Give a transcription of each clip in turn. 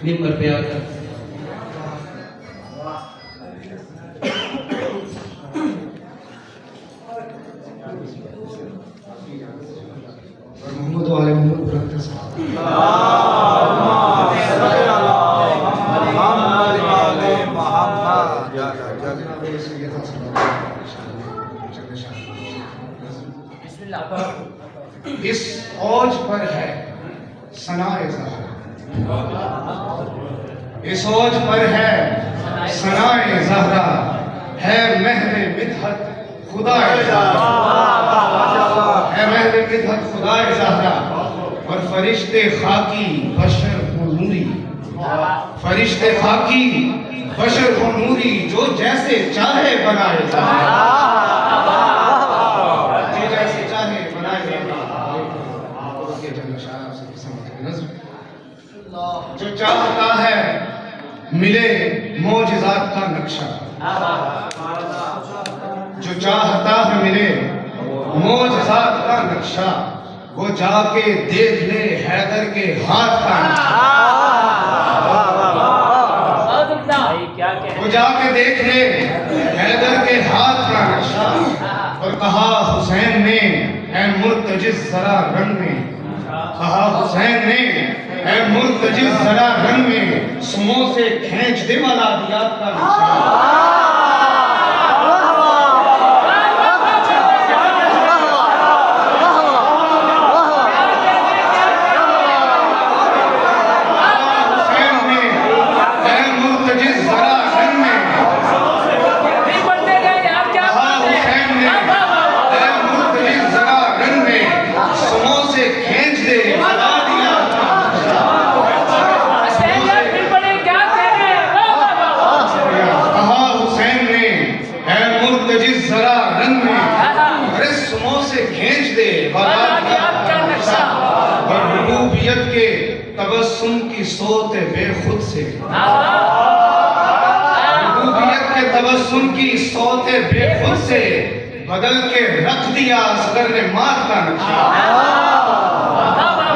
ممبر پہ آ کر محمد و آل محمد برکت سے اس اوج پر ہے ثناء زہرا، اس اوج پر ہے ثناء زہرا، ہے مہر مدحت خدا زہرا، ہے مہر مدحت خدا زہرا، اور فرشتے خاکی بشر کو نوری، فرشتے خاکی بشر کو نوری، جو جیسے چاہے بنائے زہرا، جو جیسے چاہے بنائے زہرا، اس کے جل شاہ سے سمجھ نظر، جو چاہتا ہے ملے معجزات کا نقشہ، جو چاہتا ہے ملے معجزات کا نقشہ، وہ جا کے دیکھ لے حیدر کے ہاتھ کا نقشہ، وہ جا کے دیکھ لے حیدر کے ہاتھ کا نقشہ، اور کہا حسین نے اے مرتجز ذرا رنگ میں، کہا حسین نے اے مرتجز ذرا رنگ میں، سموں سے کھینچ دے ولادیات کا نقشہ، تبسم کی صوت بے خود سے، ربوبیت کے تبسم کی صوت بے خود سے، بدل کے رکھ دیا اصغر نے مات کا نقشہ،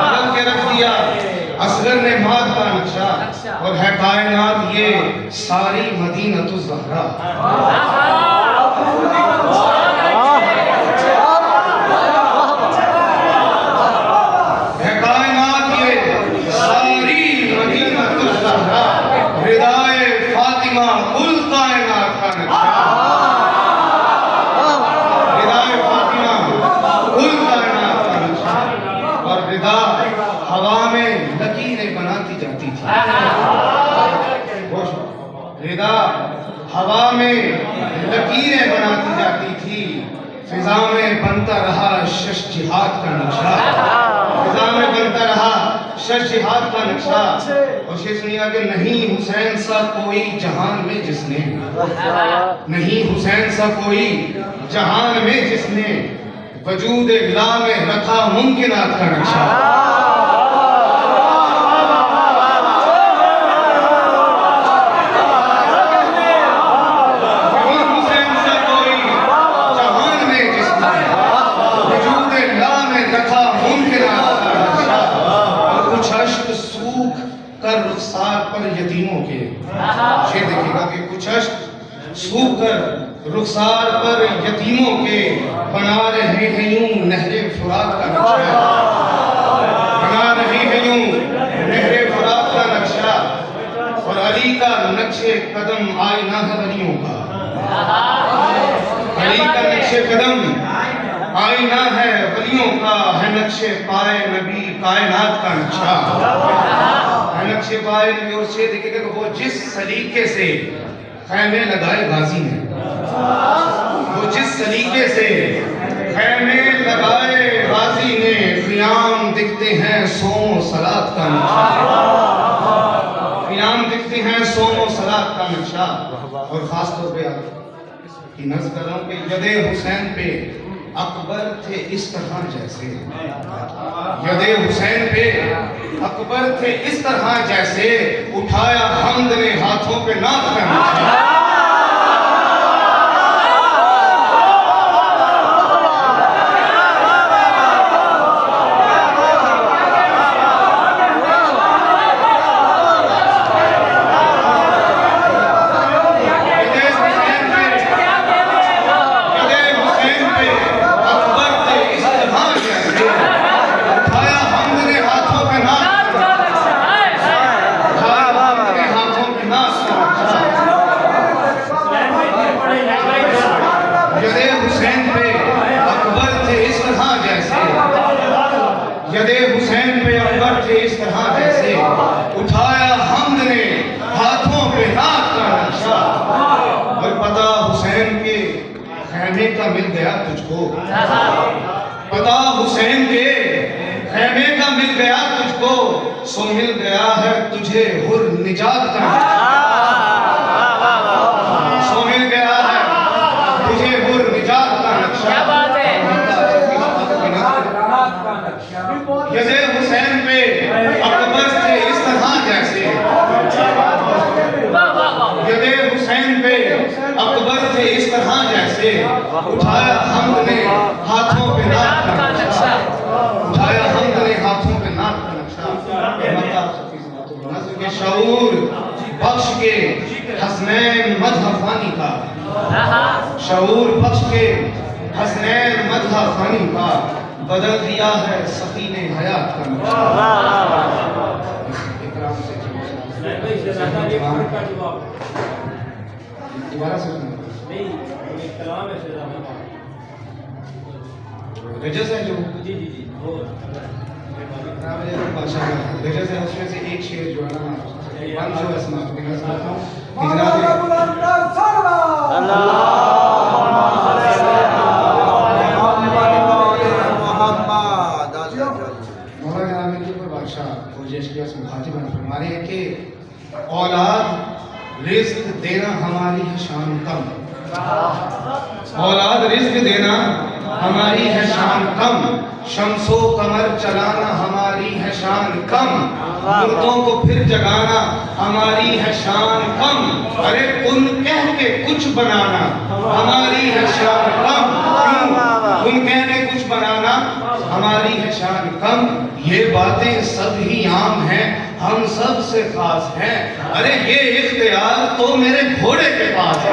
بدل کے رکھ دیا اصغر نے مات کا نقشہ، اور ہے کائنات یہ ساری مدینہ الزہرا، ہوا میں لکیریں بناتی جاتی تھی، رضا ہوا میں لکیریں بناتی جاتی تھی، فضا میں بنتا رہا شش جہاد کا نقشہ، فضا میں بنتا رہا شش جہاد کا نقشہ، اور شیخ سنیا کہ نہیں حسین سا کوئی جہان میں جس نے، نہیں حسین سا کوئی جہان میں جس نے وجود لا میں رکھا ممکنات کا نقشہ، یتیموں کے یہ دیکھے گا کہ کچھ اشک سوکھ کر رخسار پر یتیموں کے بنا رہے ہیں یوں نہر فرات کا نقشہ، بنا رہے ہیں یوں نہر فرات کا نقشہ، اور علی کا نقش قدم آئینہ ہے ولیوں کا، علی کا نقش قدم آئینہ ہے ولیوں کا، ہے نقش پائے نبی کائنات کا نقشہ، نقش پائے نبی، اور سے دیکھے گا کہ وہ جس سلیقے سے خیمے لگائے غازی نے، وہ جس سلیقے سے خیمے لگائے غازی نے، قیام دکھتے ہیں صوم و صلاۃ کا نقشہ، قیام دکھتے ہیں صوم و صلاۃ کا نقشہ، اور خاص طور پہ آپ کی نظر کر رہا ہوں کہ ید حسین پہ اکبر تھے اس طرح جیسے، ید حسین پہ اکبر تھے اس طرح جیسے، اٹھایا حمد نے ہاتھوں پہ نعت کا نقشہ، کا مل گیا تجھ کو، پتا حسین کے خیمے کا مل گیا تجھ کو، سو مل گیا ہے تجھے حر نجات کا نقشہ، سو مل گیا ہے تجھے حر نجات کا نقشہ۔ ید حسین پہ اکبر تھے اس طرح جیسے، ید حسین پہ اکبر تھے اس طرح جیسے، اٹھایا حمد نے ہاتھوں پہ نعت کا نقشہ، اٹھایا حمد نے ہاتھوں پہ نعت کا نقشہ۔ نظر کے شعور بخش کے حسنین مدح خوانی کا، شعور بخش کے حسنین مدح خوانی کا، بدل دیا ہے سفینہ حیات کا نقشہ۔ دوبارہ سے رجز ہے جو رجز ہے، اس میں سے ایک شعر جو ہے نا پانچ جو اسما ہمارے ہیں کہ اولاد رزق دینا ہماری ہے شان کم، اولاد رزق دینا ہماری ہے شان کم، شمس و قمر چلانا ہماری ہے شان کم، مردوں کو پھر جگانا ہماری ہے شان کم، ارے ان کہہ کے کچھ بنانا ہماری ہے شان کم، ان کہہ کے کچھ بنانا ہماری ہے شان کم، یہ باتیں سب ہی عام ہیں ہم سب سے خاص ہیں، ارے یہ اختیار تو میرے گھوڑے کے پاس ہے،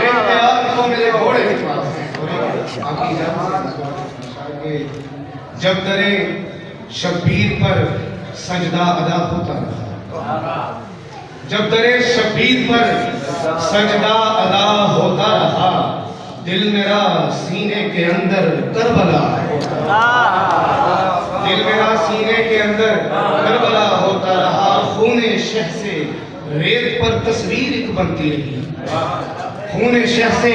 یہ اختیار تو میرے گھوڑے کے پاس ہے۔ جب درے شبیر پر سجدہ ادا ہوتا رہا، جب درے شبیر پر سجدہ ادا ہوتا رہا، دل میرا سینے کے اندر کربلا ہوتا رہا، دل میرا سینے کے اندر کربلا ہوتا رہا، خون شہ سے ریت پر تصویر ایک بنتی رہی، خون شہ سے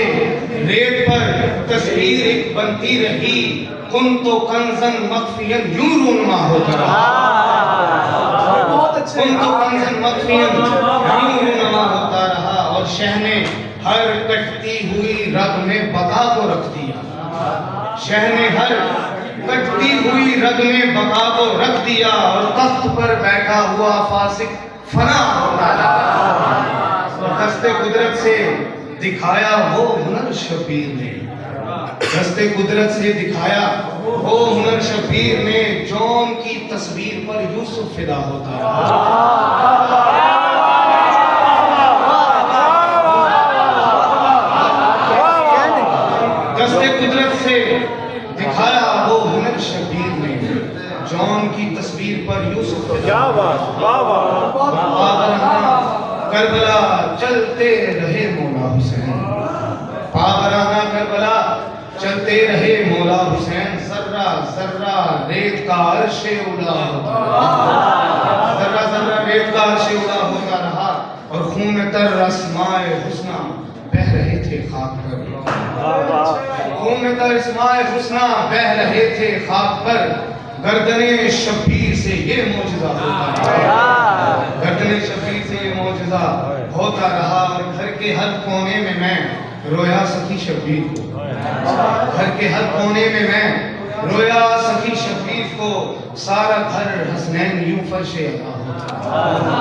ریت پر تصویر ایک بنتی رہی، کن تو کنزن مخفین یوں رونما ہوتا رہا، کن تو کنزن مخفین یوں رونما ہوتا رہا، اور شہ نے ہر کٹتی ہوئی رگ میں بقا کو رکھ دیا، شہ نے ہر کٹتی ہوئی رگ میں بقا کو رکھ دیا، اور تخت پر بیٹھا ہوا فاسق فنا ہوتا رہا، اور دست قدرت سے دکھایا وہ ہنر شبیر نے، دست قدرت سے دکھایا وہ ہنر شبیر نے، جون کی تصویر پر یوسف فدا ہوتا رہا، دست قدرت سے دکھایا وہ ہنر شبیر نے، جون کی تصویر پر یوسف فدا کربلا چلتے رہے مولا حسین، پاورانہ کربلا چلتے رہے مولا حسین، ذرہ ذرہ ریت کا عرش اڑا ہوتا رہا، ذرہ ذرہ ریت کا عرش اڑا ہوتا رہا، اور خون تر اسمائے حسنہ بہ رہے تھے خاک پر، خون تر اسمائے حسنہ بہ رہے تھے خاک پر، گردن شبیر سے یہ معجزہ ہوتا رہا، گردن شبیر سے یہ معجزہ ہوتا رہا، اور گھر کے ہر کونے میں میں رویا سخی شبیر کو، گھر کے ہر کونے میں میں رویا سخی شبیر کو، سارا گھر حسنین یوں فرش ادا ہوتا رہا۔